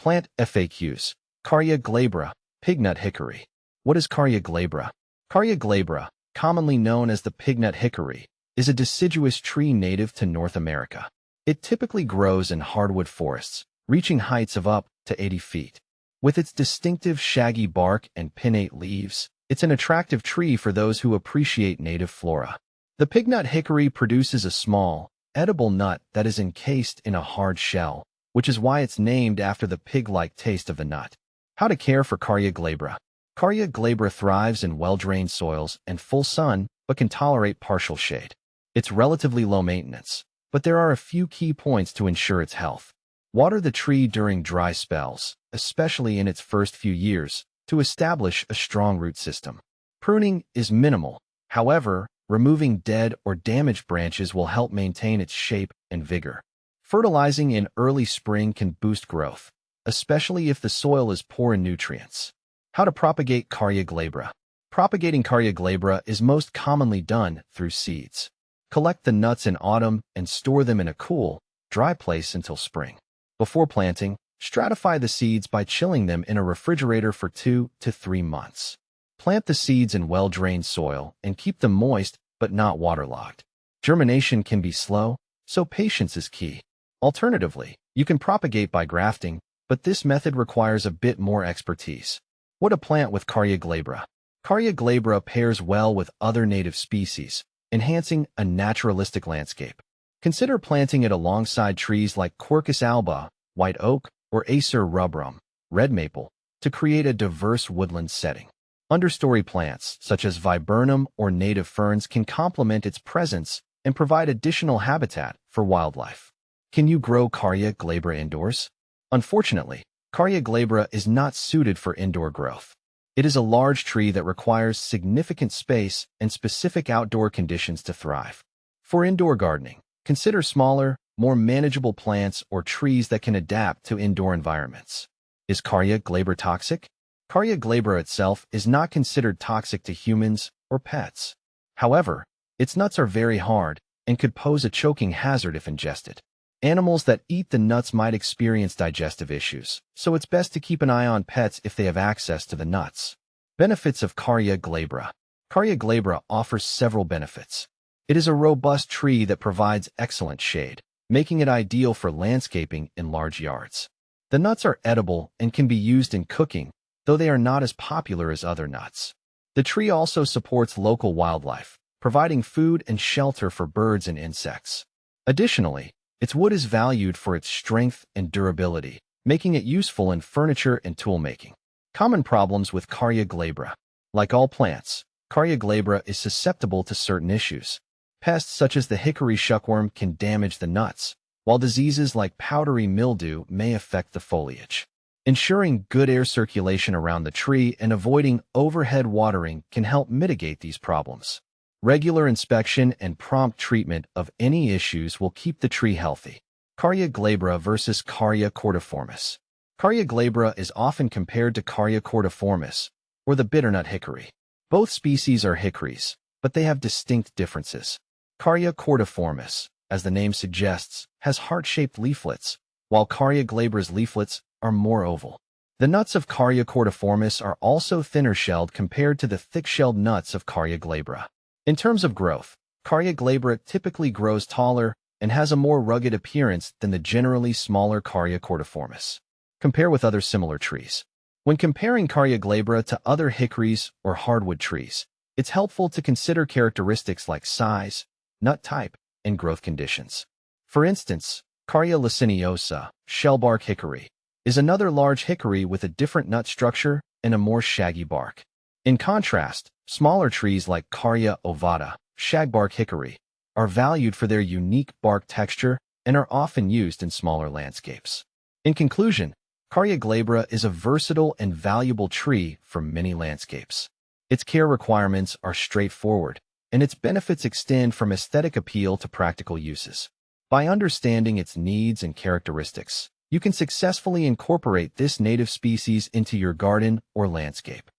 Plant FAQs. Carya glabra, Pignut hickory. What is Carya glabra? Carya glabra, commonly known as the Pignut hickory, is a deciduous tree native to North America. It typically grows in hardwood forests, reaching heights of up to 80 feet. With its distinctive shaggy bark and pinnate leaves, it's an attractive tree for those who appreciate native flora. The Pignut hickory produces a small, edible nut that is encased in a hard shell, which is why it's named after the pig-like taste of the nut. How to care for Carya glabra. Carya glabra thrives in well-drained soils and full sun, but can tolerate partial shade. It's relatively low maintenance, but there are a few key points to ensure its health. Water the tree during dry spells, especially in its first few years, to establish a strong root system. Pruning is minimal. However, removing dead or damaged branches will help maintain its shape and vigor. Fertilizing in early spring can boost growth, especially if the soil is poor in nutrients. How to propagate Carya glabra. Propagating Carya glabra is most commonly done through seeds. Collect the nuts in autumn and store them in a cool, dry place until spring. Before planting, stratify the seeds by chilling them in a refrigerator for 2 to 3 months. Plant the seeds in well-drained soil and keep them moist but not waterlogged. Germination can be slow, so patience is key. Alternatively, you can propagate by grafting, but this method requires a bit more expertise. What to plant with Carya glabra. Carya glabra pairs well with other native species, enhancing a naturalistic landscape. Consider planting it alongside trees like Quercus alba, white oak, or Acer rubrum, red maple, to create a diverse woodland setting. Understory plants, such as viburnum or native ferns, can complement its presence and provide additional habitat for wildlife. Can you grow Carya glabra indoors? Unfortunately, Carya glabra is not suited for indoor growth. It is a large tree that requires significant space and specific outdoor conditions to thrive. For indoor gardening, consider smaller, more manageable plants or trees that can adapt to indoor environments. Is Carya glabra toxic? Carya glabra itself is not considered toxic to humans or pets. However, its nuts are very hard and could pose a choking hazard if ingested. Animals that eat the nuts might experience digestive issues, so it's best to keep an eye on pets if they have access to the nuts. Benefits of Carya glabra. Carya glabra offers several benefits. It is a robust tree that provides excellent shade, making it ideal for landscaping in large yards. The nuts are edible and can be used in cooking, though they are not as popular as other nuts. The tree also supports local wildlife, providing food and shelter for birds and insects. Additionally, its wood is valued for its strength and durability, making it useful in furniture and tool making. Common problems with Carya glabra. Like all plants, Carya glabra is susceptible to certain issues. Pests such as the hickory shuckworm can damage the nuts, while diseases like powdery mildew may affect the foliage. Ensuring good air circulation around the tree and avoiding overhead watering can help mitigate these problems. Regular inspection and prompt treatment of any issues will keep the tree healthy. Carya glabra versus Carya cordiformis. Carya glabra is often compared to Carya cordiformis, or the bitternut hickory. Both species are hickories, but they have distinct differences. Carya cordiformis, as the name suggests, has heart-shaped leaflets, while Carya glabra's leaflets are more oval. The nuts of Carya cordiformis are also thinner-shelled compared to the thick-shelled nuts of Carya glabra. In terms of growth, Carya glabra typically grows taller and has a more rugged appearance than the generally smaller Carya cordiformis. Compare with other similar trees. When comparing Carya glabra to other hickories or hardwood trees, it's helpful to consider characteristics like size, nut type, and growth conditions. For instance, Carya liceniosa, shellbark hickory, is another large hickory with a different nut structure and a more shaggy bark. In contrast, smaller trees like Carya ovata, shagbark hickory, are valued for their unique bark texture and are often used in smaller landscapes. In conclusion, Carya glabra is a versatile and valuable tree for many landscapes. Its care requirements are straightforward, and its benefits extend from aesthetic appeal to practical uses. By understanding its needs and characteristics, you can successfully incorporate this native species into your garden or landscape.